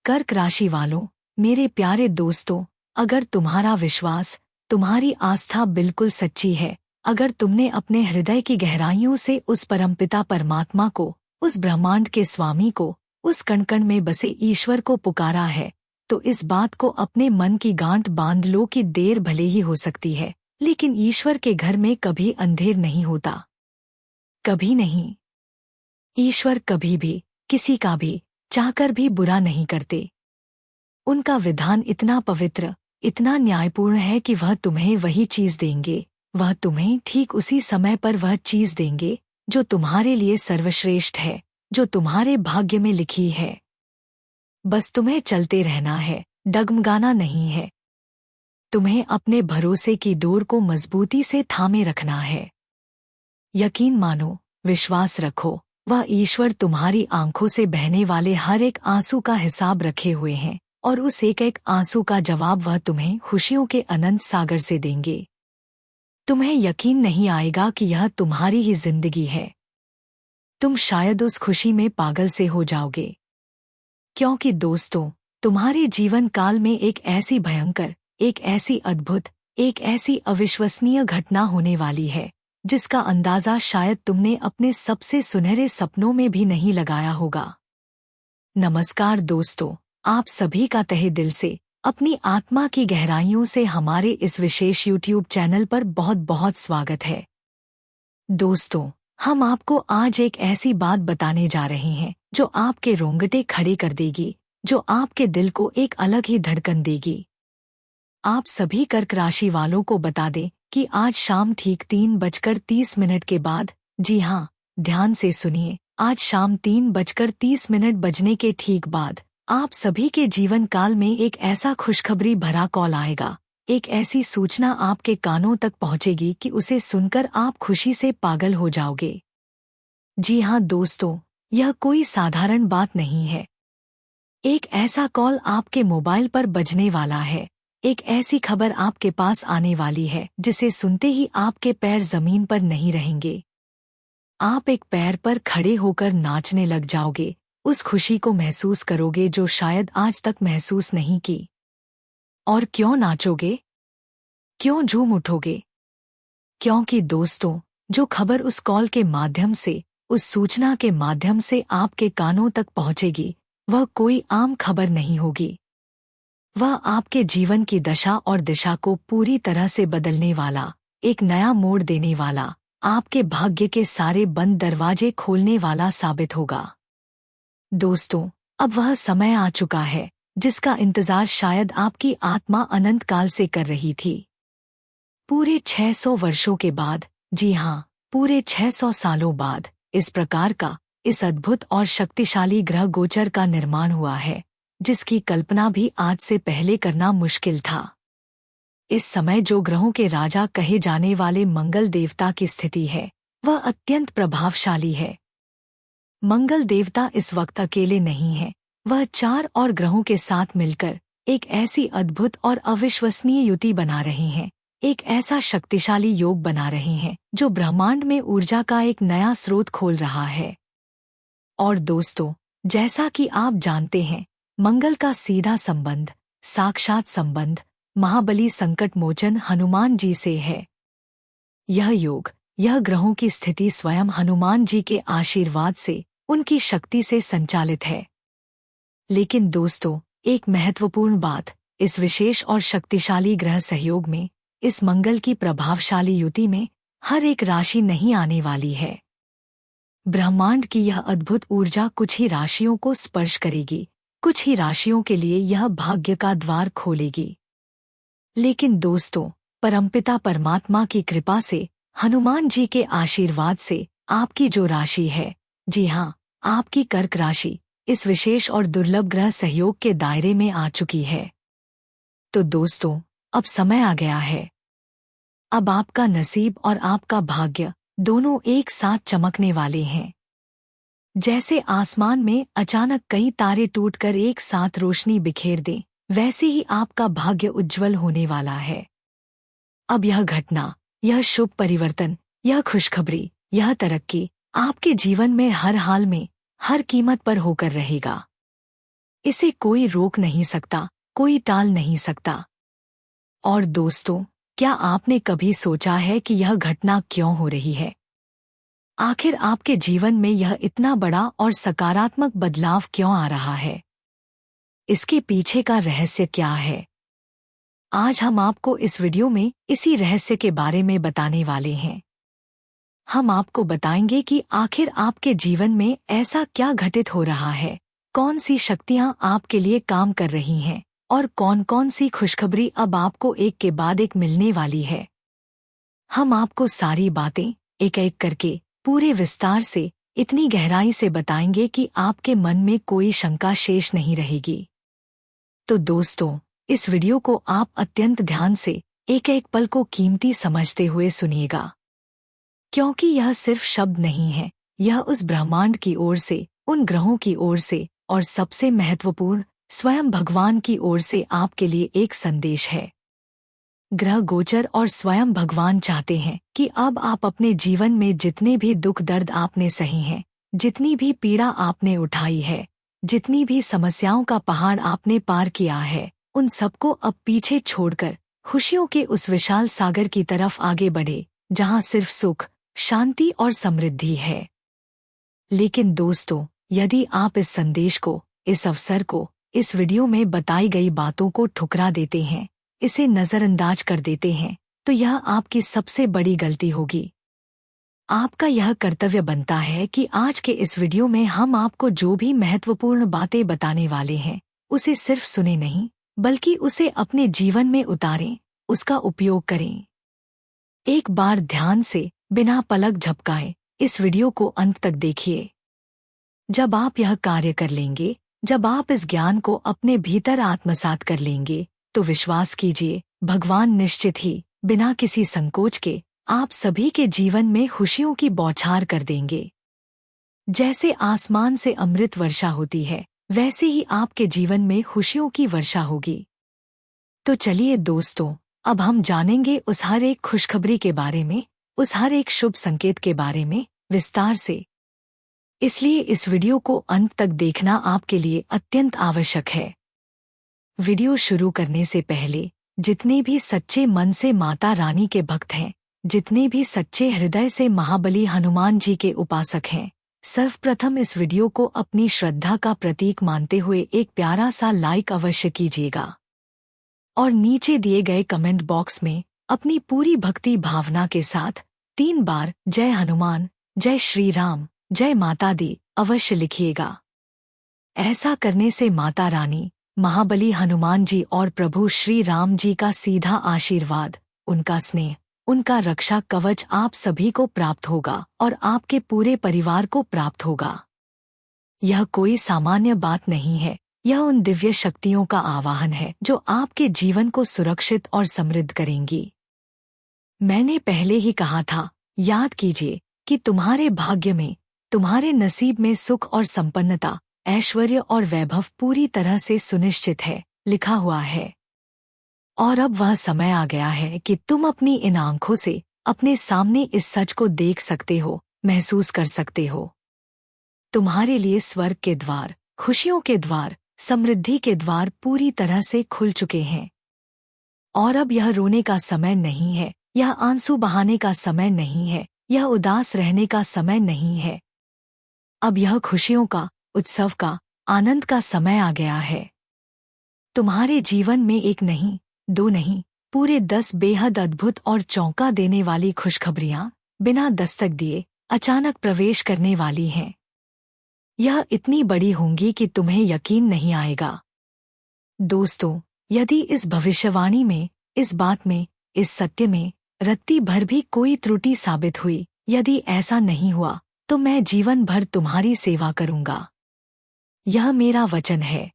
कर्क राशि वालों, मेरे प्यारे दोस्तों, अगर तुम्हारा विश्वास, तुम्हारी आस्था बिल्कुल सच्ची है, अगर तुमने अपने हृदय की गहराइयों से उस परमपिता परमात्मा को, उस ब्रह्मांड के स्वामी को, उस कण कण में बसे ईश्वर को पुकारा है, तो इस बात को अपने मन की गांठ बांध लो कि देर भले ही हो सकती है, लेकिन ईश्वर के घर में कभी अंधेर नहीं होता। कभी नहीं। ईश्वर कभी भी, किसी का भी, चाहकर भी बुरा नहीं करते। उनका विधान इतना पवित्र, इतना न्यायपूर्ण है कि वह तुम्हें वही चीज देंगे, वह तुम्हें ठीक उसी समय पर वह चीज देंगे जो तुम्हारे लिए सर्वश्रेष्ठ है, जो तुम्हारे भाग्य में लिखी है। बस तुम्हें चलते रहना है, डगमगाना नहीं है। तुम्हें अपने भरोसे की डोर को मजबूती से थामे रखना है। यकीन मानो, विश्वास रखो, वह ईश्वर तुम्हारी आंखों से बहने वाले हर एक आंसू का हिसाब रखे हुए हैं, और उस एक एक आंसू का जवाब वह तुम्हें खुशियों के अनंत सागर से देंगे। तुम्हें यकीन नहीं आएगा कि यह तुम्हारी ही जिंदगी है। तुम शायद उस खुशी में पागल से हो जाओगे, क्योंकि दोस्तों, तुम्हारे जीवन काल में एक ऐसी भयंकर, एक ऐसी अद्भुत, एक ऐसी अविश्वसनीय घटना होने वाली है, जिसका अंदाजा शायद तुमने अपने सबसे सुनहरे सपनों में भी नहीं लगाया होगा। नमस्कार दोस्तों, आप सभी का तहे दिल से, अपनी आत्मा की गहराइयों से हमारे इस विशेष YouTube चैनल पर बहुत बहुत स्वागत है। दोस्तों, हम आपको आज एक ऐसी बात बताने जा रहे हैं जो आपके रोंगटे खड़े कर देगी, जो आपके दिल को एक अलग ही धड़कन देगी। आप सभी कर्क राशि वालों को बता दें कि आज शाम ठीक 3:30 के बाद, जी हाँ, ध्यान से सुनिए, आज शाम 3:30 बजने के ठीक बाद आप सभी के जीवन काल में एक ऐसा खुशखबरी भरा कॉल आएगा, एक ऐसी सूचना आपके कानों तक पहुंचेगी कि उसे सुनकर आप खुशी से पागल हो जाओगे। जी हाँ दोस्तों, यह कोई साधारण बात नहीं है। एक ऐसा कॉल आपके मोबाइल पर बजने वाला है, एक ऐसी खबर आपके पास आने वाली है जिसे सुनते ही आपके पैर जमीन पर नहीं रहेंगे। आप एक पैर पर खड़े होकर नाचने लग जाओगे, उस खुशी को महसूस करोगे जो शायद आज तक महसूस नहीं की। और क्यों नाचोगे? क्यों झूम उठोगे? क्योंकि दोस्तों, जो खबर उस कॉल के माध्यम से, उस सूचना के माध्यम से आपके कानों तक पहुंचेगी, वह कोई आम खबर नहीं होगी। वह आपके जीवन की दशा और दिशा को पूरी तरह से बदलने वाला, एक नया मोड़ देने वाला, आपके भाग्य के सारे बंद दरवाजे खोलने वाला साबित होगा। दोस्तों, अब वह समय आ चुका है जिसका इंतजार शायद आपकी आत्मा अनंत काल से कर रही थी। पूरे 600 वर्षों के बाद, जी हाँ, पूरे 600 सालों बाद, इस प्रकार का, इस अद्भुत और शक्तिशाली ग्रह गोचर का निर्माण हुआ है, जिसकी कल्पना भी आज से पहले करना मुश्किल था। इस समय जो ग्रहों के राजा कहे जाने वाले मंगल देवता की स्थिति है, वह अत्यंत प्रभावशाली है। मंगल देवता इस वक्त अकेले नहीं है, वह 4 और ग्रहों के साथ मिलकर एक ऐसी अद्भुत और अविश्वसनीय युति बना रहे हैं, एक ऐसा शक्तिशाली योग बना रहे हैं जो ब्रह्मांड में ऊर्जा का एक नया स्रोत खोल रहा है। और दोस्तों, जैसा कि आप जानते हैं, मंगल का सीधा संबंध, साक्षात संबंध, महाबली संकट मोचन हनुमान जी से है। यह योग, यह ग्रहों की स्थिति स्वयं हनुमान जी के आशीर्वाद से, उनकी शक्ति से संचालित है। लेकिन दोस्तों, एक महत्वपूर्ण बात, इस विशेष और शक्तिशाली ग्रह सहयोग में, इस मंगल की प्रभावशाली युति में, हर एक राशि नहीं आने वाली है। ब्रह्मांड की यह अद्भुत ऊर्जा कुछ ही राशियों को स्पर्श करेगी, कुछ ही राशियों के लिए यह भाग्य का द्वार खोलेगी। लेकिन दोस्तों, परमपिता परमात्मा की कृपा से, हनुमान जी के आशीर्वाद से, आपकी जो राशि है, जी हाँ, आपकी कर्क राशि, इस विशेष और दुर्लभ ग्रह सहयोग के दायरे में आ चुकी है। तो दोस्तों, अब समय आ गया है। अब आपका नसीब और आपका भाग्य दोनों एक साथ चमकने वाले हैं। जैसे आसमान में अचानक कई तारे टूटकर एक साथ रोशनी बिखेर दें, वैसे ही आपका भाग्य उज्जवल होने वाला है। अब यह घटना, यह शुभ परिवर्तन, यह खुशखबरी, यह तरक्की आपके जीवन में हर हाल में, हर कीमत पर होकर रहेगा। इसे कोई रोक नहीं सकता, कोई टाल नहीं सकता। और दोस्तों, क्या आपने कभी सोचा है कि यह घटना क्यों हो रही है? आखिर आपके जीवन में यह इतना बड़ा और सकारात्मक बदलाव क्यों आ रहा है? इसके पीछे का रहस्य क्या है? आज हम आपको इस वीडियो में इसी रहस्य के बारे में बताने वाले हैं। हम आपको बताएंगे कि आखिर आपके जीवन में ऐसा क्या घटित हो रहा है, कौन सी शक्तियां आपके लिए काम कर रही हैं और कौन कौन सी खुशखबरी अब आपको एक के बाद एक मिलने वाली है। हम आपको सारी बातें एक एक करके पूरे विस्तार से इतनी गहराई से बताएंगे कि आपके मन में कोई शंका शेष नहीं रहेगी। तो दोस्तों, इस वीडियो को आप अत्यंत ध्यान से एक एक पल को कीमती समझते हुए सुनिएगा, क्योंकि यह सिर्फ शब्द नहीं है, यह उस ब्रह्मांड की ओर से, उन ग्रहों की ओर से और सबसे महत्वपूर्ण स्वयं भगवान की ओर से आपके लिए एक संदेश है। ग्रह गोचर और स्वयं भगवान चाहते हैं कि अब आप अपने जीवन में जितने भी दुख दर्द आपने सहे हैं, जितनी भी पीड़ा आपने उठाई है, जितनी भी समस्याओं का पहाड़ आपने पार किया है, उन सबको अब पीछे छोड़कर खुशियों के उस विशाल सागर की तरफ आगे बढ़े, जहां सिर्फ सुख, शांति और समृद्धि है। लेकिन दोस्तों, यदि आप इस संदेश को, इस अवसर को, इस वीडियो में बताई गई बातों को ठुकरा देते हैं, इसे नजरअंदाज कर देते हैं, तो यह आपकी सबसे बड़ी गलती होगी। आपका यह कर्तव्य बनता है कि आज के इस वीडियो में हम आपको जो भी महत्वपूर्ण बातें बताने वाले हैं, उसे सिर्फ सुने नहीं, बल्कि उसे अपने जीवन में उतारें, उसका उपयोग करें। एक बार ध्यान से, बिना पलक झपकाए, इस वीडियो को अंत तक देखिए। जब आप यह कार्य कर लेंगे, जब आप इस ज्ञान को अपने भीतर आत्मसात कर लेंगे, तो विश्वास कीजिए, भगवान निश्चित ही, बिना किसी संकोच के, आप सभी के जीवन में खुशियों की बौछार कर देंगे। जैसे आसमान से अमृत वर्षा होती है, वैसे ही आपके जीवन में खुशियों की वर्षा होगी। तो चलिए दोस्तों, अब हम जानेंगे उस हर एक खुशखबरी के बारे में, उस हर एक शुभ संकेत के बारे में विस्तार से। इसलिए इस वीडियो को अंत तक देखना आपके लिए अत्यंत आवश्यक है। वीडियो शुरू करने से पहले, जितने भी सच्चे मन से माता रानी के भक्त हैं, जितने भी सच्चे हृदय से महाबली हनुमान जी के उपासक हैं, सर्वप्रथम इस वीडियो को अपनी श्रद्धा का प्रतीक मानते हुए एक प्यारा सा लाइक अवश्य कीजिएगा और नीचे दिए गए कमेंट बॉक्स में अपनी पूरी भक्ति भावना के साथ 3 बार जय हनुमान, जय श्री राम, जय माता दी अवश्य लिखिएगा। ऐसा करने से माता रानी, महाबली हनुमान जी और प्रभु श्री राम जी का सीधा आशीर्वाद, उनका स्नेह, उनका रक्षा कवच आप सभी को प्राप्त होगा और आपके पूरे परिवार को प्राप्त होगा। यह कोई सामान्य बात नहीं है, यह उन दिव्य शक्तियों का आवाहन है जो आपके जीवन को सुरक्षित और समृद्ध करेंगी। मैंने पहले ही कहा था, याद कीजिए कि तुम्हारे भाग्य में, तुम्हारे नसीब में सुख और संपन्नता, ऐश्वर्य और वैभव पूरी तरह से सुनिश्चित है, लिखा हुआ है। और अब वह समय आ गया है कि तुम अपनी इन आंखों से अपने सामने इस सच को देख सकते हो, महसूस कर सकते हो। तुम्हारे लिए स्वर्ग के द्वार, खुशियों के द्वार, समृद्धि के द्वार पूरी तरह से खुल चुके हैं। और अब यह रोने का समय नहीं है, यह आंसू बहाने का समय नहीं है, यह उदास रहने का समय नहीं है। अब यह खुशियों का, उत्सव का, आनंद का समय आ गया है। तुम्हारे जीवन में एक नहीं, 2 नहीं, पूरे 10 बेहद अद्भुत और चौंका देने वाली खुशखबरियां बिना दस्तक दिए अचानक प्रवेश करने वाली हैं। यह इतनी बड़ी होंगी कि तुम्हें यकीन नहीं आएगा। दोस्तों, यदि इस भविष्यवाणी में, इस बात में, इस सत्य में रत्ती भर भी कोई त्रुटि साबित हुई, यदि ऐसा नहीं हुआ, तो मैं जीवन भर तुम्हारी सेवा करूंगा। यह मेरा वचन है।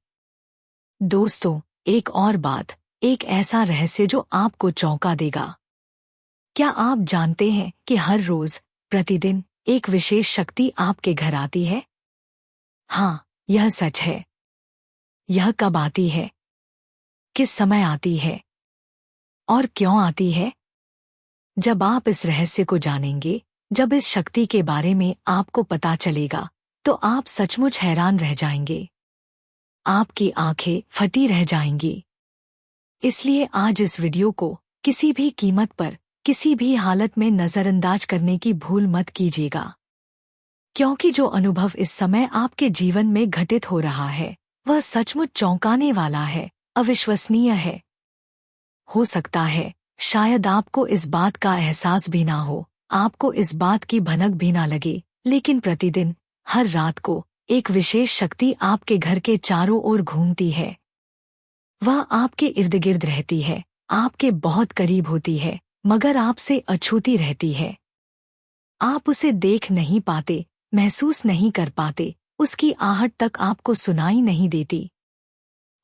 दोस्तों, एक और बात, एक ऐसा रहस्य जो आपको चौंका देगा। क्या आप जानते हैं कि हर रोज, प्रतिदिन एक विशेष शक्ति आपके घर आती है? हाँ, यह सच है। यह कब आती है? किस समय आती है? और क्यों आती है? जब आप इस रहस्य को जानेंगे, जब इस शक्ति के बारे में आपको पता चलेगा, तो आप सचमुच हैरान रह जाएंगे। आपकी आंखें फटी रह जाएंगी। इसलिए आज इस वीडियो को किसी भी कीमत पर, किसी भी हालत में नजरअंदाज करने की भूल मत कीजिएगा, क्योंकि जो अनुभव इस समय आपके जीवन में घटित हो रहा है वह सचमुच चौंकाने वाला है, अविश्वसनीय है। हो सकता है शायद आपको इस बात का एहसास भी ना हो, आपको इस बात की भनक भी ना लगे, लेकिन प्रतिदिन हर रात को एक विशेष शक्ति आपके घर के चारों ओर घूमती है। वह आपके इर्द गिर्द रहती है, आपके बहुत करीब होती है, मगर आपसे अछूती रहती है। आप उसे देख नहीं पाते, महसूस नहीं कर पाते, उसकी आहट तक आपको सुनाई नहीं देती।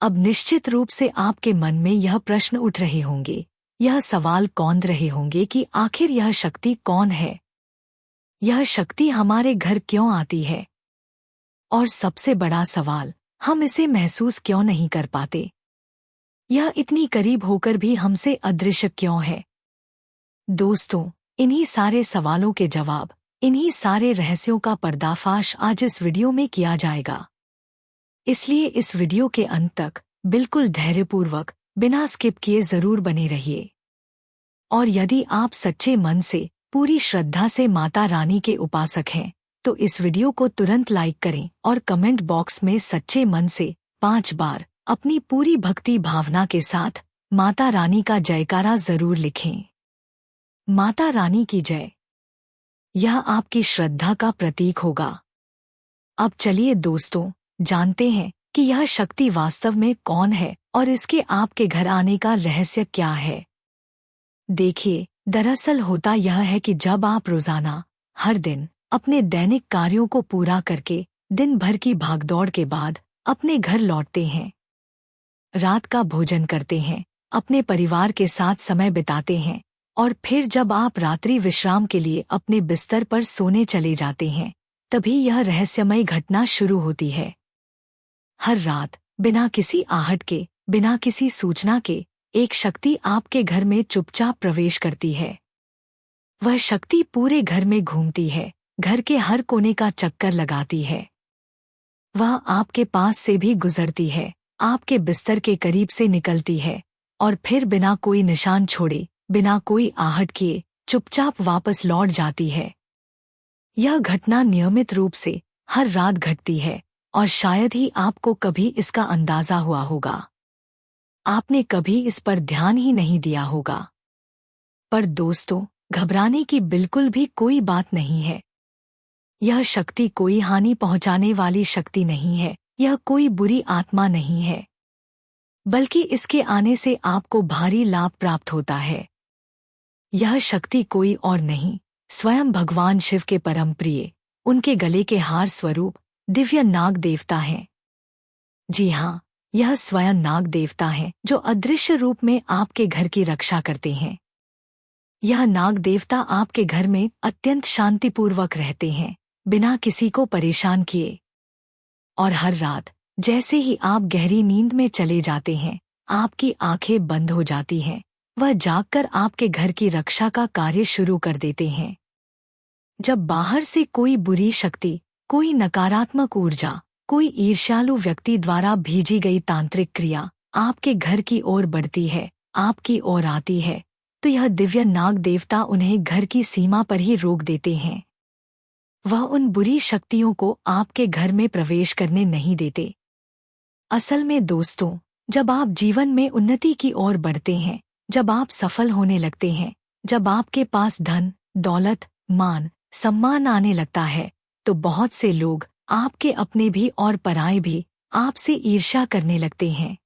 अब निश्चित रूप से आपके मन में यह प्रश्न उठ रहे होंगे, यह सवाल कौंध रहे होंगे कि आखिर यह शक्ति कौन है, यह शक्ति हमारे घर क्यों आती है, और सबसे बड़ा सवाल, हम इसे महसूस क्यों नहीं कर पाते, यह इतनी करीब होकर भी हमसे अदृश्य क्यों है। दोस्तों, इन्हीं सारे सवालों के जवाब, इन्हीं सारे रहस्यों का पर्दाफाश आज इस वीडियो में किया जाएगा। इसलिए इस वीडियो के अंत तक बिल्कुल धैर्यपूर्वक, बिना स्किप किए जरूर बने रहिए। और यदि आप सच्चे मन से, पूरी श्रद्धा से माता रानी के उपासक हैं, तो इस वीडियो को तुरंत लाइक करें और कमेंट बॉक्स में सच्चे मन से 5 बार अपनी पूरी भक्ति भावना के साथ माता रानी का जयकारा जरूर लिखें। माता रानी की जय। यह आपकी श्रद्धा का प्रतीक होगा। अब चलिए दोस्तों, जानते हैं कि यह शक्ति वास्तव में कौन है और इसके आपके घर आने का रहस्य क्या है। देखिए, दरअसल होता यह है कि जब आप रोजाना, हर दिन अपने दैनिक कार्यों को पूरा करके, दिन भर की भागदौड़ के बाद अपने घर लौटते हैं, रात का भोजन करते हैं, अपने परिवार के साथ समय बिताते हैं, और फिर जब आप रात्रि विश्राम के लिए अपने बिस्तर पर सोने चले जाते हैं, तभी यह रहस्यमय घटना शुरू होती है। हर रात बिना किसी आहट के, बिना किसी सूचना के, एक शक्ति आपके घर में चुपचाप प्रवेश करती है। वह शक्ति पूरे घर में घूमती है, घर के हर कोने का चक्कर लगाती है। वह आपके पास से भी गुजरती है, आपके बिस्तर के करीब से निकलती है, और फिर बिना कोई निशान छोड़े, बिना कोई आहट किए, चुपचाप वापस लौट जाती है। यह घटना नियमित रूप से हर रात घटती है, और शायद ही आपको कभी इसका अंदाजा हुआ होगा। आपने कभी इस पर ध्यान ही नहीं दिया होगा। पर दोस्तों, घबराने की बिल्कुल भी कोई बात नहीं है। यह शक्ति कोई हानि पहुंचाने वाली शक्ति नहीं है, यह कोई बुरी आत्मा नहीं है, बल्कि इसके आने से आपको भारी लाभ प्राप्त होता है। यह शक्ति कोई और नहीं, स्वयं भगवान शिव के परम प्रिय, उनके गले के हार स्वरूप दिव्य नाग देवता हैं। जी हाँ, यह स्वयं नाग देवता हैं जो अदृश्य रूप में आपके घर की रक्षा करते हैं। यह नाग देवता आपके घर में अत्यंत शांतिपूर्वक रहते हैं, बिना किसी को परेशान किए। और हर रात जैसे ही आप गहरी नींद में चले जाते हैं, आपकी आंखें बंद हो जाती हैं, वह जागकर आपके घर की रक्षा का कार्य शुरू कर देते हैं। जब बाहर से कोई बुरी शक्ति, कोई नकारात्मक ऊर्जा, कोई ईर्ष्यालु व्यक्ति द्वारा भेजी गई तांत्रिक क्रिया आपके घर की ओर बढ़ती है, आपकी ओर आती है, तो यह दिव्य नाग देवता उन्हें घर की सीमा पर ही रोक देते हैं। वह उन बुरी शक्तियों को आपके घर में प्रवेश करने नहीं देते। असल में दोस्तों, जब आप जीवन में उन्नति की ओर बढ़ते हैं, जब आप सफल होने लगते हैं, जब आपके पास धन, दौलत, मान, सम्मान आने लगता है, तो बहुत से लोग, आपके अपने भी और पराये भी, आपसे ईर्ष्या करने लगते हैं।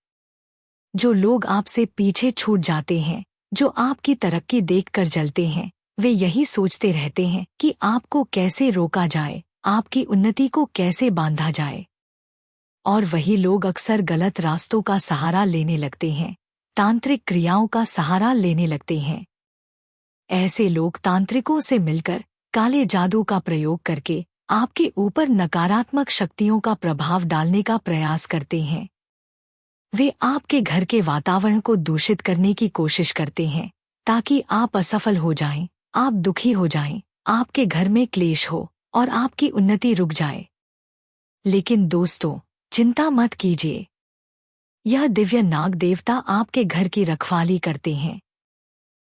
जो लोग आपसे पीछे छूट जाते हैं, जो आपकी तरक्की देखकर जलते हैं, वे यही सोचते रहते हैं कि आपको कैसे रोका जाए, आपकी उन्नति को कैसे बांधा जाए। और वही लोग अक्सर गलत रास्तों का सहारा लेने लगते हैं, तांत्रिक क्रियाओं का सहारा लेने लगते हैं। ऐसे लोग तांत्रिकों से मिलकर काले जादू का प्रयोग करके आपके ऊपर नकारात्मक शक्तियों का प्रभाव डालने का प्रयास करते हैं। वे आपके घर के वातावरण को दूषित करने की कोशिश करते हैं, ताकि आप असफल हो जाएं, आप दुखी हो जाएं, आपके घर में क्लेश हो और आपकी उन्नति रुक जाए। लेकिन दोस्तों, चिंता मत कीजिए। यह दिव्य नाग देवता आपके घर की रखवाली करते हैं,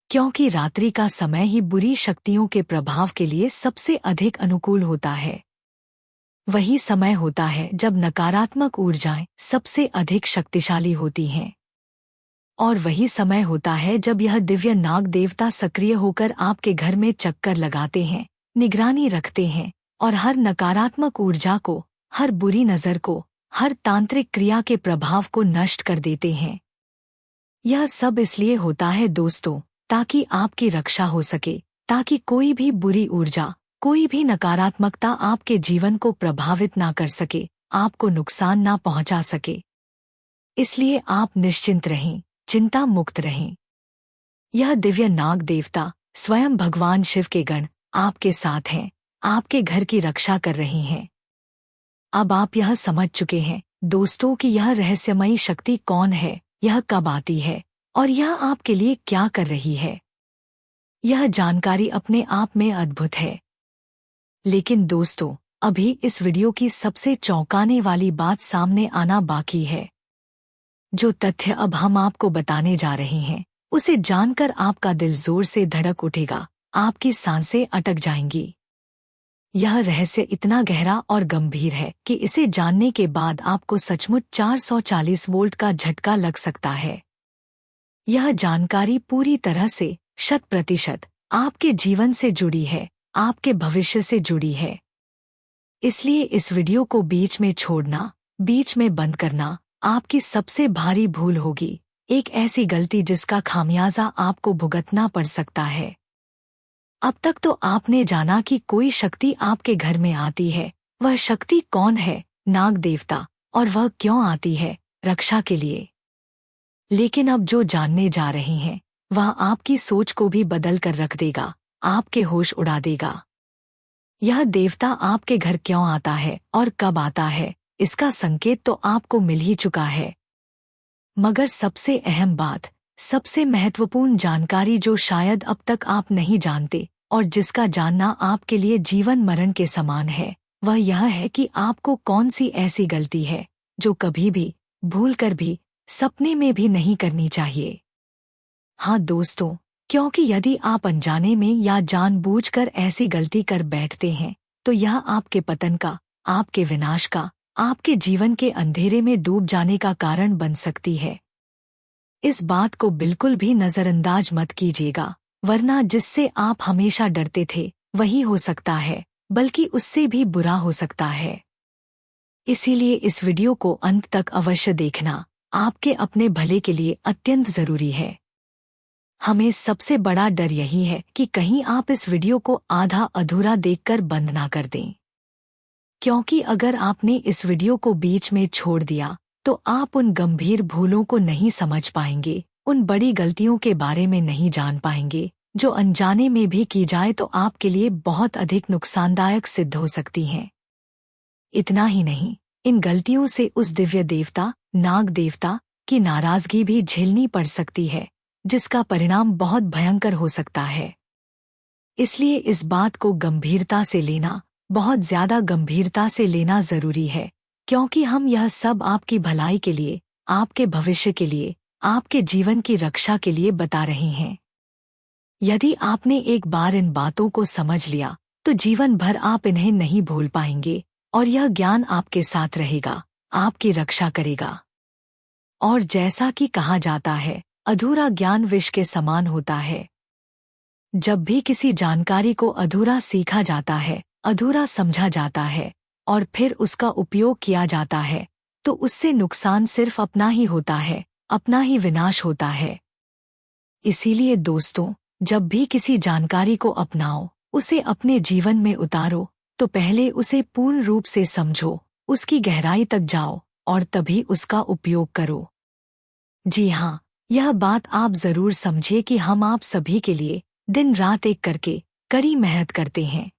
क्योंकि रात्रि का समय ही बुरी शक्तियों के प्रभाव के लिए सबसे अधिक अनुकूल होता है। वही समय होता है जब नकारात्मक ऊर्जाएं सबसे अधिक शक्तिशाली होती हैं। और वही समय होता है जब यह दिव्य नाग देवता सक्रिय होकर आपके घर में चक्कर लगाते हैं, निगरानी रखते हैं और हर नकारात्मक ऊर्जा को, हर बुरी नज़र को, हर तांत्रिक क्रिया के प्रभाव को नष्ट कर देते हैं। यह सब इसलिए होता है दोस्तों, ताकि आपकी रक्षा हो सके, ताकि कोई भी बुरी ऊर्जा, कोई भी नकारात्मकता आपके जीवन को प्रभावित ना कर सके, आपको नुकसान ना पहुंचा सके। इसलिए आप निश्चिंत रहें, चिंता मुक्त रहें। यह दिव्य नाग देवता स्वयं भगवान शिव के गण आपके साथ हैं, आपके घर की रक्षा कर रहे हैं। अब आप यह समझ चुके हैं दोस्तों कि यह रहस्यमयी शक्ति कौन है, यह कब आती है और यह आपके लिए क्या कर रही है। यह जानकारी अपने आप में अद्भुत है। लेकिन दोस्तों, अभी इस वीडियो की सबसे चौंकाने वाली बात सामने आना बाकी है। जो तथ्य अब हम आपको बताने जा रहे हैं, उसे जानकर आपका दिल जोर से धड़क उठेगा, आपकी सांसें अटक जाएंगी। यह रहस्य इतना गहरा और गंभीर है कि इसे जानने के बाद आपको सचमुच 440 वोल्ट का झटका लग सकता है। यह जानकारी पूरी तरह से 100% आपके जीवन से जुड़ी है, आपके भविष्य से जुड़ी है। इसलिए इस वीडियो को बीच में छोड़ना, बीच में बंद करना आपकी सबसे भारी भूल होगी, एक ऐसी गलती जिसका खामियाजा आपको भुगतना पड़ सकता है। अब तक तो आपने जाना कि कोई शक्ति आपके घर में आती है। वह शक्ति कौन है? नाग देवता। और वह क्यों आती है? रक्षा के लिए। लेकिन अब जो जानने जा रहे हैं वह आपकी सोच को भी बदल कर रख देगा, आपके होश उड़ा देगा। यह देवता आपके घर क्यों आता है और कब आता है, इसका संकेत तो आपको मिल ही चुका है। मगर सबसे अहम बात, सबसे महत्वपूर्ण जानकारी जो शायद अब तक आप नहीं जानते और जिसका जानना आपके लिए जीवन मरण के समान है, वह यह है कि आपको कौन सी ऐसी गलती है जो कभी भी, भूल कर भी, सपने में भी नहीं करनी चाहिए। हाँ दोस्तों, क्योंकि यदि आप अनजाने में या जानबूझकर ऐसी गलती कर बैठते हैं तो यह आपके पतन का, आपके विनाश का, आपके जीवन के अंधेरे में डूब जाने का कारण बन सकती है। इस बात को बिल्कुल भी नजरअंदाज मत कीजिएगा, वरना जिससे आप हमेशा डरते थे वही हो सकता है, बल्कि उससे भी बुरा हो सकता है। इसीलिए इस वीडियो को अंत तक अवश्य देखना, आपके अपने भले के लिए अत्यंत जरूरी है। हमें सबसे बड़ा डर यही है कि कहीं आप इस वीडियो को आधा अधूरा देखकर बंद ना कर दें। क्योंकि अगर आपने इस वीडियो को बीच में छोड़ दिया तो आप उन गंभीर भूलों को नहीं समझ पाएंगे, उन बड़ी गलतियों के बारे में नहीं जान पाएंगे, जो अनजाने में भी की जाए तो आपके लिए बहुत अधिक नुकसानदायक सिद्ध हो सकती हैं। इतना ही नहीं, इन गलतियों से उस दिव्य देवता, नाग देवता की नाराजगी भी झेलनी पड़ सकती है, जिसका परिणाम बहुत भयंकर हो सकता है। इसलिए इस बात को गंभीरता से लेना, बहुत ज्यादा गंभीरता से लेना जरूरी है, क्योंकि हम यह सब आपकी भलाई के लिए, आपके भविष्य के लिए, आपके जीवन की रक्षा के लिए बता रहे हैं। यदि आपने एक बार इन बातों को समझ लिया तो जीवन भर आप इन्हें नहीं भूल पाएंगे और यह ज्ञान आपके साथ रहेगा, आपकी रक्षा करेगा। और जैसा कि कहा जाता है, अधूरा ज्ञान विष के समान होता है। जब भी किसी जानकारी को अधूरा सीखा जाता है, अधूरा समझा जाता है और फिर उसका उपयोग किया जाता है, तो उससे नुकसान सिर्फ अपना ही होता है, अपना ही विनाश होता है। इसीलिए दोस्तों, जब भी किसी जानकारी को अपनाओ, उसे अपने जीवन में उतारो, तो पहले उसे पूर्ण रूप से समझो, उसकी गहराई तक जाओ और तभी उसका उपयोग करो। जी हाँ, यह बात आप जरूर समझिए कि हम आप सभी के लिए दिन रात एक करके कड़ी मेहनत करते हैं।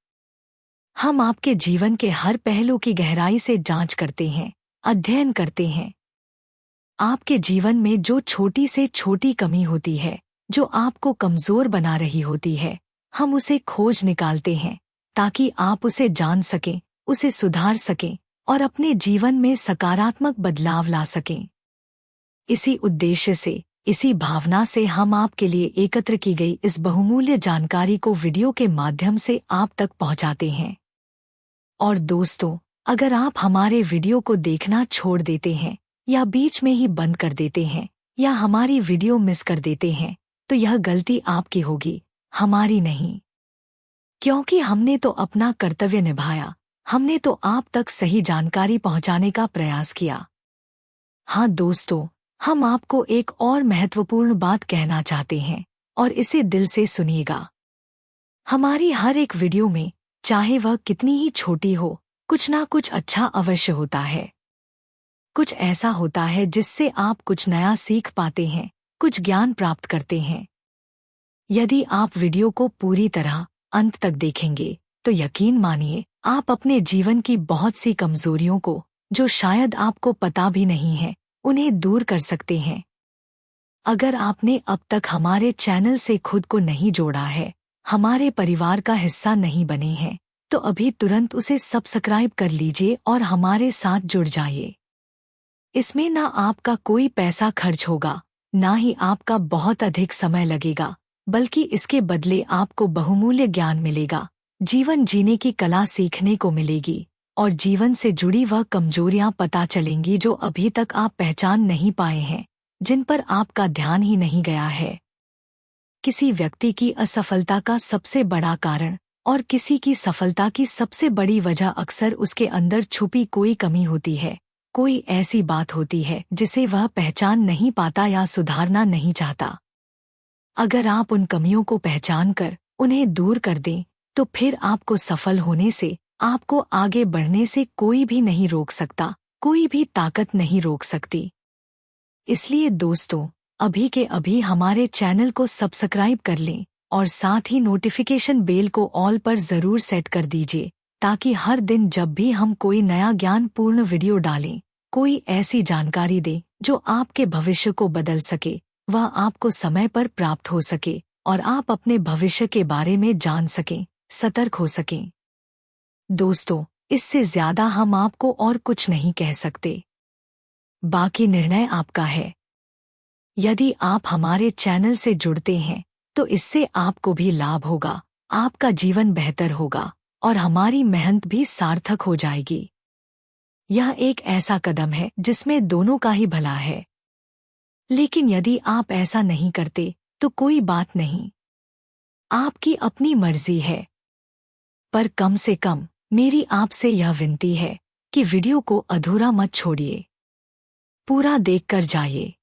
हम आपके जीवन के हर पहलू की गहराई से जांच करते हैं, अध्ययन करते हैं। आपके जीवन में जो छोटी से छोटी कमी होती है, जो आपको कमजोर बना रही होती है, हम उसे खोज निकालते हैं ताकि आप उसे जान सकें, उसे सुधार सकें और अपने जीवन में सकारात्मक बदलाव ला सकें। इसी उद्देश्य से, इसी भावना से हम आपके लिए एकत्र की गई इस बहुमूल्य जानकारी को वीडियो के माध्यम से आप तक पहुंचाते हैं। और दोस्तों, अगर आप हमारे वीडियो को देखना छोड़ देते हैं या बीच में ही बंद कर देते हैं या हमारी वीडियो मिस कर देते हैं, तो यह गलती आपकी होगी, हमारी नहीं। क्योंकि हमने तो अपना कर्तव्य निभाया, हमने तो आप तक सही जानकारी पहुंचाने का प्रयास किया। हाँ दोस्तों, हम आपको एक और महत्वपूर्ण बात कहना चाहते हैं और इसे दिल से सुनिएगा। हमारी हर एक वीडियो में, चाहे वह कितनी ही छोटी हो, कुछ ना कुछ अच्छा अवश्य होता है। कुछ ऐसा होता है जिससे आप कुछ नया सीख पाते हैं, कुछ ज्ञान प्राप्त करते हैं। यदि आप वीडियो को पूरी तरह अंत तक देखेंगे तो यकीन मानिए, आप अपने जीवन की बहुत सी कमजोरियों को, जो शायद आपको पता भी नहीं है, उन्हें दूर कर सकते हैं। अगर आपने अब तक हमारे चैनल से खुद को नहीं जोड़ा है, हमारे परिवार का हिस्सा नहीं बने हैं, तो अभी तुरंत उसे सब्सक्राइब कर लीजिए और हमारे साथ जुड़ जाइए। इसमें ना आपका कोई पैसा खर्च होगा, ना ही आपका बहुत अधिक समय लगेगा, बल्कि इसके बदले आपको बहुमूल्य ज्ञान मिलेगा, जीवन जीने की कला सीखने को मिलेगी और जीवन से जुड़ी वह कमजोरियां पता चलेंगी जो अभी तक आप पहचान नहीं पाए हैं, जिन पर आपका ध्यान ही नहीं गया है। किसी व्यक्ति की असफलता का सबसे बड़ा कारण और किसी की सफलता की सबसे बड़ी वजह अक्सर उसके अंदर छुपी कोई कमी होती है, कोई ऐसी बात होती है जिसे वह पहचान नहीं पाता या सुधारना नहीं चाहता। अगर आप उन कमियों को पहचान कर उन्हें दूर कर दें, तो फिर आपको सफल होने से, आपको आगे बढ़ने से कोई भी नहीं रोक सकता, कोई भी ताकत नहीं रोक सकती। इसलिए दोस्तों, अभी के अभी हमारे चैनल को सब्सक्राइब कर लें और साथ ही नोटिफिकेशन बेल को ऑल पर जरूर सेट कर दीजिए, ताकि हर दिन जब भी हम कोई नया ज्ञानपूर्ण वीडियो डालें, कोई ऐसी जानकारी दें जो आपके भविष्य को बदल सके, वह आपको समय पर प्राप्त हो सके और आप अपने भविष्य के बारे में जान सकें, सतर्क हो सकें। दोस्तों, इससे ज्यादा हम आपको और कुछ नहीं कह सकते। बाकी निर्णय आपका है। यदि आप हमारे चैनल से जुड़ते हैं तो इससे आपको भी लाभ होगा, आपका जीवन बेहतर होगा और हमारी मेहनत भी सार्थक हो जाएगी। यह एक ऐसा कदम है जिसमें दोनों का ही भला है। लेकिन यदि आप ऐसा नहीं करते तो कोई बात नहीं, आपकी अपनी मर्जी है। पर कम से कम मेरी आपसे यह विनती है कि वीडियो को अधूरा मत छोड़िए, पूरा देखकर जाइए।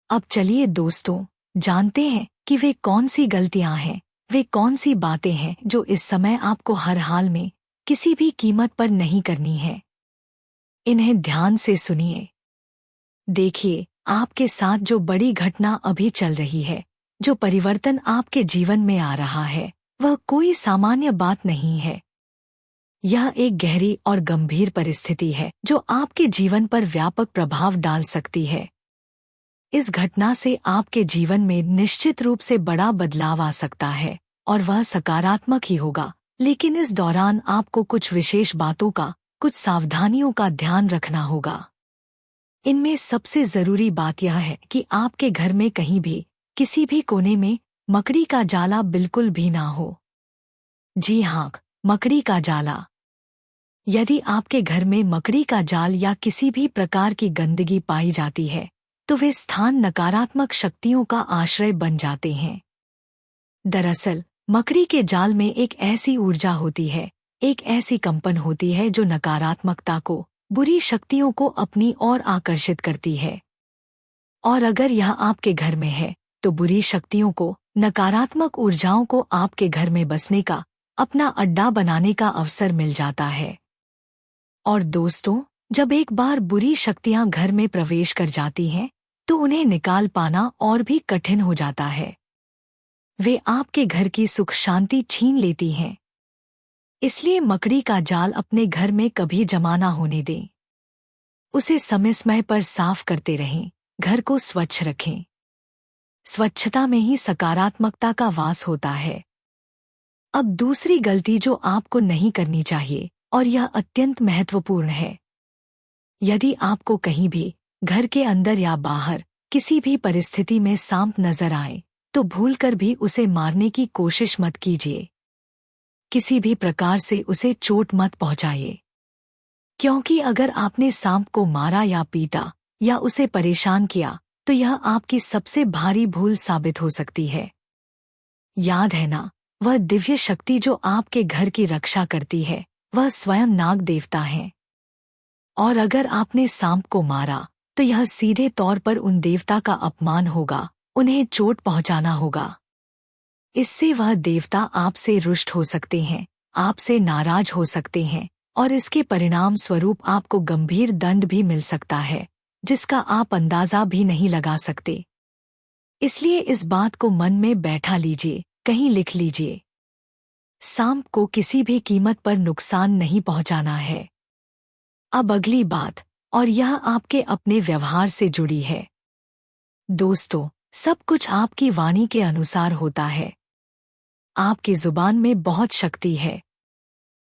अब चलिए दोस्तों, जानते हैं कि वे कौन सी गलतियां हैं, वे कौन सी बातें हैं जो इस समय आपको हर हाल में, किसी भी कीमत पर नहीं करनी है। इन्हें ध्यान से सुनिए। देखिए, आपके साथ जो बड़ी घटना अभी चल रही है, जो परिवर्तन आपके जीवन में आ रहा है, वह कोई सामान्य बात नहीं है। यह एक गहरी और गंभीर परिस्थिति है जो आपके जीवन पर व्यापक प्रभाव डाल सकती है। इस घटना से आपके जीवन में निश्चित रूप से बड़ा बदलाव आ सकता है और वह सकारात्मक ही होगा, लेकिन इस दौरान आपको कुछ विशेष बातों का, कुछ सावधानियों का ध्यान रखना होगा। इनमें सबसे जरूरी बात यह है कि आपके घर में कहीं भी, किसी भी कोने में मकड़ी का जाला बिल्कुल भी ना हो। जी हाँ, मकड़ी का जाला। यदि आपके घर में मकड़ी का जाल या किसी भी प्रकार की गंदगी पाई जाती है, तो वे स्थान नकारात्मक शक्तियों का आश्रय बन जाते हैं। दरअसल, मकड़ी के जाल में एक ऐसी ऊर्जा होती है, एक ऐसी कंपन होती है जो नकारात्मकता को, बुरी शक्तियों को अपनी ओर आकर्षित करती है। और अगर यह आपके घर में है, तो बुरी शक्तियों को, नकारात्मक ऊर्जाओं को आपके घर में बसने का, अपना अड्डा बनाने का अवसर मिल जाता है। और दोस्तों, जब एक बार बुरी शक्तियां घर में प्रवेश कर जाती हैं, तो उन्हें निकाल पाना और भी कठिन हो जाता है। वे आपके घर की सुख शांति छीन लेती हैं। इसलिए मकड़ी का जाल अपने घर में कभी जमा ना होने दें। उसे समय समय पर साफ करते रहें, घर को स्वच्छ रखें। स्वच्छता में ही सकारात्मकता का वास होता है। अब दूसरी गलती जो आपको नहीं करनी चाहिए, और यह अत्यंत महत्वपूर्ण है। यदि आपको कहीं भी, घर के अंदर या बाहर, किसी भी परिस्थिति में सांप नजर आए, तो भूलकर भी उसे मारने की कोशिश मत कीजिए। किसी भी प्रकार से उसे चोट मत पहुंचाइए, क्योंकि अगर आपने सांप को मारा या पीटा या उसे परेशान किया, तो यह आपकी सबसे भारी भूल साबित हो सकती है। याद है ना, वह दिव्य शक्ति जो आपके घर की रक्षा करती है, वह स्वयं नाग देवता है। और अगर आपने सांप को मारा, तो यह सीधे तौर पर उन देवता का अपमान होगा, उन्हें चोट पहुंचाना होगा। इससे वह देवता आपसे रुष्ट हो सकते हैं, आपसे नाराज हो सकते हैं, और इसके परिणाम स्वरूप आपको गंभीर दंड भी मिल सकता है, जिसका आप अंदाजा भी नहीं लगा सकते। इसलिए इस बात को मन में बैठा लीजिए, कहीं लिख लीजिए। सांप को किसी भी कीमत पर नुकसान नहीं पहुंचाना है। अब अगली बात, और यह आपके अपने व्यवहार से जुड़ी है। दोस्तों, सब कुछ आपकी वाणी के अनुसार होता है। आपकी जुबान में बहुत शक्ति है।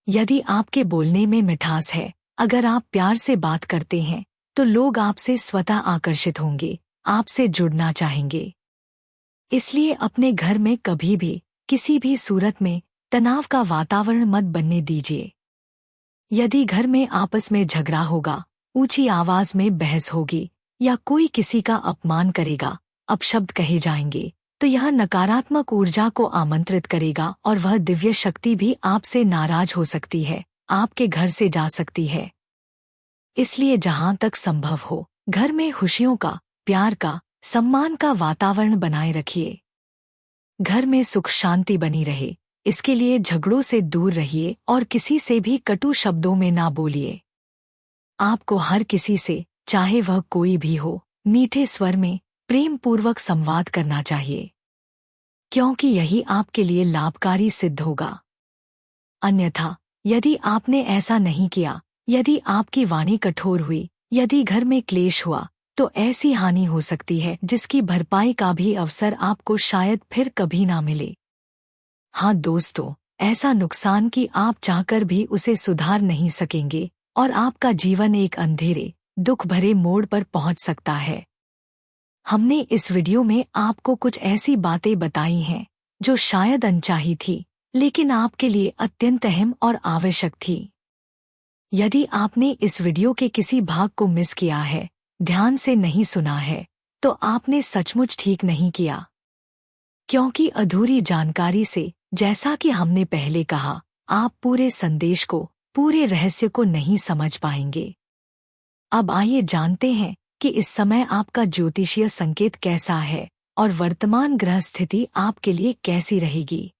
यदि आपके बोलने में मिठास है, अगर आप प्यार से बात करते हैं, तो लोग आपसे स्वतः आकर्षित होंगे, आपसे जुड़ना चाहेंगे। इसलिए अपने घर में कभी भी, किसी भी सूरत में, तनाव का वातावरण मत बनने दीजिए। यदि घर में आपस में झगड़ा होगा, ऊंची आवाज में बहस होगी, या कोई किसी का अपमान करेगा, अपशब्द कहे जाएंगे, तो यह नकारात्मक ऊर्जा को आमंत्रित करेगा और वह दिव्य शक्ति भी आपसे नाराज हो सकती है, आपके घर से जा सकती है। इसलिए जहां तक संभव हो, घर में खुशियों का, प्यार का, सम्मान का वातावरण बनाए रखिए। घर में सुख शांति बनी रहे, इसके लिए झगड़ों से दूर रहिए और किसी से भी कटु शब्दों में ना बोलिए। आपको हर किसी से, चाहे वह कोई भी हो, मीठे स्वर में, प्रेम पूर्वक संवाद करना चाहिए, क्योंकि यही आपके लिए लाभकारी सिद्ध होगा। अन्यथा, यदि आपने ऐसा नहीं किया, यदि आपकी वाणी कठोर हुई, यदि घर में क्लेश हुआ, तो ऐसी हानि हो सकती है जिसकी भरपाई का भी अवसर आपको शायद फिर कभी ना मिले। हाँ दोस्तों, ऐसा नुकसान कि आप चाहकर भी उसे सुधार नहीं सकेंगे और आपका जीवन एक अंधेरे, दुख भरे मोड़ पर पहुंच सकता है। हमने इस वीडियो में आपको कुछ ऐसी बातें बताई हैं जो शायद अनचाही थी, लेकिन आपके लिए अत्यंत अहम और आवश्यक थी। यदि आपने इस वीडियो के किसी भाग को मिस किया है, ध्यान से नहीं सुना है, तो आपने सचमुच ठीक नहीं किया, क्योंकि अधूरी जानकारी से, जैसा कि हमने पहले कहा, आप पूरे संदेश को, पूरे रहस्य को नहीं समझ पाएंगे। अब आइए जानते हैं कि इस समय आपका ज्योतिषीय संकेत कैसा है और वर्तमान ग्रह स्थिति आपके लिए कैसी रहेगी।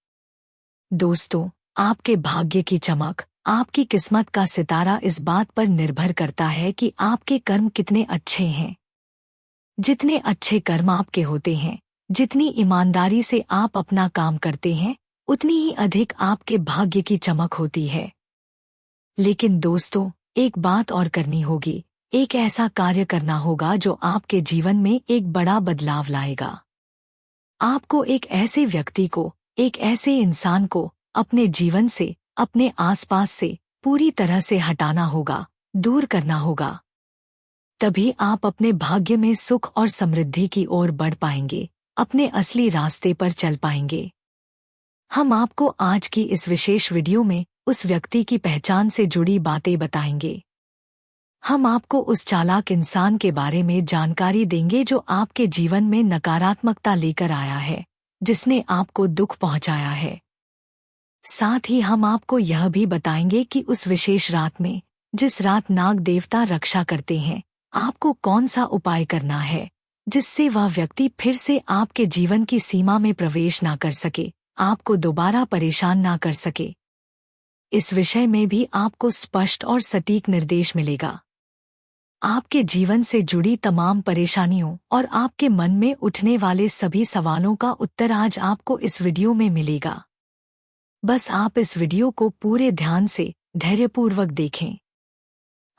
दोस्तों, आपके भाग्य की चमक, आपकी किस्मत का सितारा इस बात पर निर्भर करता है कि आपके कर्म कितने अच्छे हैं। जितने अच्छे कर्म आपके होते हैं, जितनी ईमानदारी से आप अपना काम करते हैं, उतनी ही अधिक आपके भाग्य की चमक होती है। लेकिन दोस्तों, एक बात और करनी होगी, एक ऐसा कार्य करना होगा जो आपके जीवन में एक बड़ा बदलाव लाएगा। आपको एक ऐसे व्यक्ति को, एक ऐसे इंसान को अपने जीवन से, अपने आसपास से पूरी तरह से हटाना होगा, दूर करना होगा। तभी आप अपने भाग्य में सुख और समृद्धि की ओर बढ़ पाएंगे, अपने असली रास्ते पर चल पाएंगे। हम आपको आज की इस विशेष वीडियो में उस व्यक्ति की पहचान से जुड़ी बातें बताएंगे। हम आपको उस चालाक इंसान के बारे में जानकारी देंगे जो आपके जीवन में नकारात्मकता लेकर आया है, जिसने आपको दुख पहुंचाया है। साथ ही हम आपको यह भी बताएंगे कि उस विशेष रात में, जिस रात नाग देवता रक्षा करते हैं, आपको कौन सा उपाय करना है, जिससे वह व्यक्ति फिर से आपके जीवन की सीमा में प्रवेश ना कर सके, आपको दोबारा परेशान ना कर सके। इस विषय में भी आपको स्पष्ट और सटीक निर्देश मिलेगा। आपके जीवन से जुड़ी तमाम परेशानियों और आपके मन में उठने वाले सभी सवालों का उत्तर आज आपको इस वीडियो में मिलेगा। बस आप इस वीडियो को पूरे ध्यान से, धैर्यपूर्वक देखें।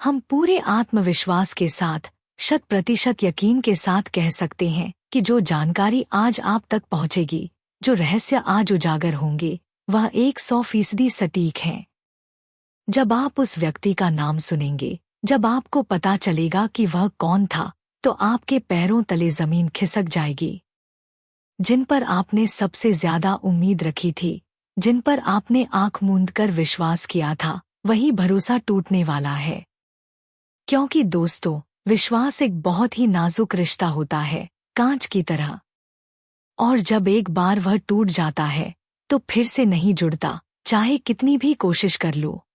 हम पूरे आत्मविश्वास के साथ, 100% यकीन के साथ कह सकते हैं कि जो जानकारी आज आप तक पहुंचेगी, जो रहस्य आज उजागर होंगे, वह 100% सटीक हैं। जब आप उस व्यक्ति का नाम सुनेंगे, जब आपको पता चलेगा कि वह कौन था, तो आपके पैरों तले जमीन खिसक जाएगी। जिन पर आपने सबसे ज्यादा उम्मीद रखी थी, जिन पर आपने आंख मूंद कर विश्वास किया था, वही भरोसा टूटने वाला है। क्योंकि दोस्तों, विश्वास एक बहुत ही नाजुक रिश्ता होता है, कांच की तरह। और जब एक बार वह टूट जाता है, तो फिर से नहीं जुड़ता, चाहे कितनी भी कोशिश कर लो।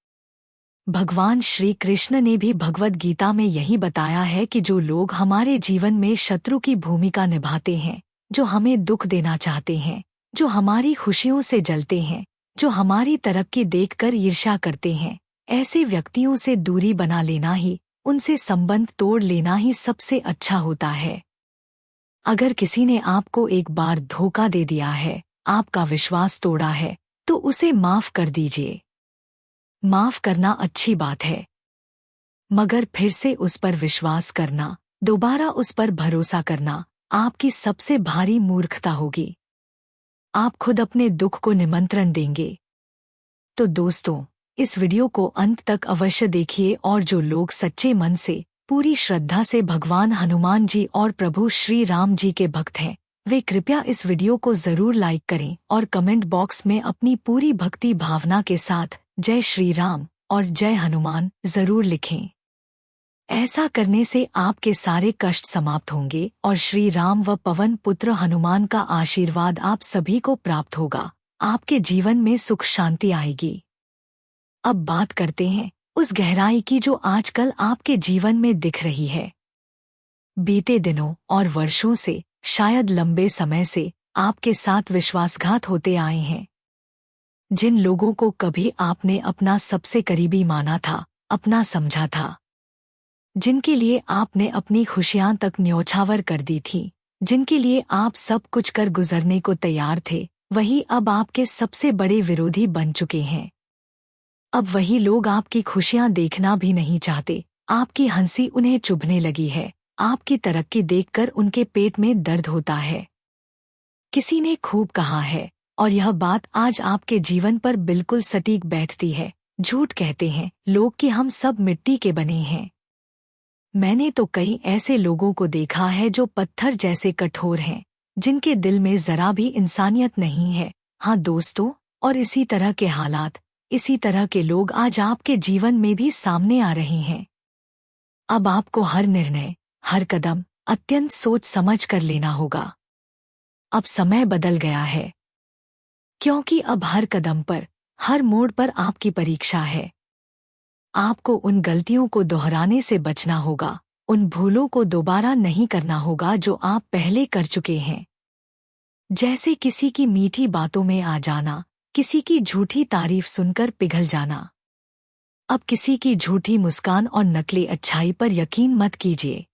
भगवान श्री कृष्ण ने भी भगवद गीता में यही बताया है कि जो लोग हमारे जीवन में शत्रु की भूमिका निभाते हैं, जो हमें दुख देना चाहते हैं, जो हमारी खुशियों से जलते हैं, जो हमारी तरक्की देखकर ईर्ष्या करते हैं, ऐसे व्यक्तियों से दूरी बना लेना ही, उनसे संबंध तोड़ लेना ही सबसे अच्छा होता है। अगर किसी ने आपको एक बार धोखा दे दिया है, आपका विश्वास तोड़ा है, तो उसे माफ कर दीजिए। माफ करना अच्छी बात है, मगर फिर से उस पर विश्वास करना, दोबारा उस पर भरोसा करना, आपकी सबसे भारी मूर्खता होगी। आप खुद अपने दुख को निमंत्रण देंगे। तो दोस्तों, इस वीडियो को अंत तक अवश्य देखिए और जो लोग सच्चे मन से, पूरी श्रद्धा से भगवान हनुमान जी और प्रभु श्री राम जी के भक्त हैं, वे कृपया इस वीडियो को जरूर लाइक करें और कमेंट बॉक्स में अपनी पूरी भक्ति भावना के साथ जय श्री राम और जय हनुमान जरूर लिखें। ऐसा करने से आपके सारे कष्ट समाप्त होंगे और श्री राम व पवन पुत्र हनुमान का आशीर्वाद आप सभी को प्राप्त होगा। आपके जीवन में सुख शांति आएगी। अब बात करते हैं उस गहराई की जो आजकल आपके जीवन में दिख रही है। बीते दिनों और वर्षों से, शायद लंबे समय से, आपके साथ विश्वासघात होते आए हैं। जिन लोगों को कभी आपने अपना सबसे करीबी माना था, अपना समझा था, जिनके लिए आपने अपनी खुशियां तक न्यौछावर कर दी थी, जिनके लिए आप सब कुछ कर गुजरने को तैयार थे, वही अब आपके सबसे बड़े विरोधी बन चुके हैं। अब वही लोग आपकी खुशियां देखना भी नहीं चाहते, आपकी हंसी उन्हें चुभने लगी है, आपकी तरक्की देखकर उनके पेट में दर्द होता है। किसी ने खूब कहा है, और यह बात आज आपके जीवन पर बिल्कुल सटीक बैठती है, झूठ कहते हैं लोग कि हम सब मिट्टी के बने हैं। मैंने तो कई ऐसे लोगों को देखा है जो पत्थर जैसे कठोर हैं, जिनके दिल में जरा भी इंसानियत नहीं है। हाँ दोस्तों, और इसी तरह के हालात, इसी तरह के लोग आज आपके जीवन में भी सामने आ रहे हैं। अब आपको हर निर्णय, हर कदम अत्यंत सोच समझ कर लेना होगा। अब समय बदल गया है, क्योंकि अब हर कदम पर, हर मोड़ पर आपकी परीक्षा है। आपको उन गलतियों को दोहराने से बचना होगा, उन भूलों को दोबारा नहीं करना होगा जो आप पहले कर चुके हैं। जैसे किसी की मीठी बातों में आ जाना, किसी की झूठी तारीफ सुनकर पिघल जाना। अब किसी की झूठी मुस्कान और नकली अच्छाई पर यकीन मत कीजिए।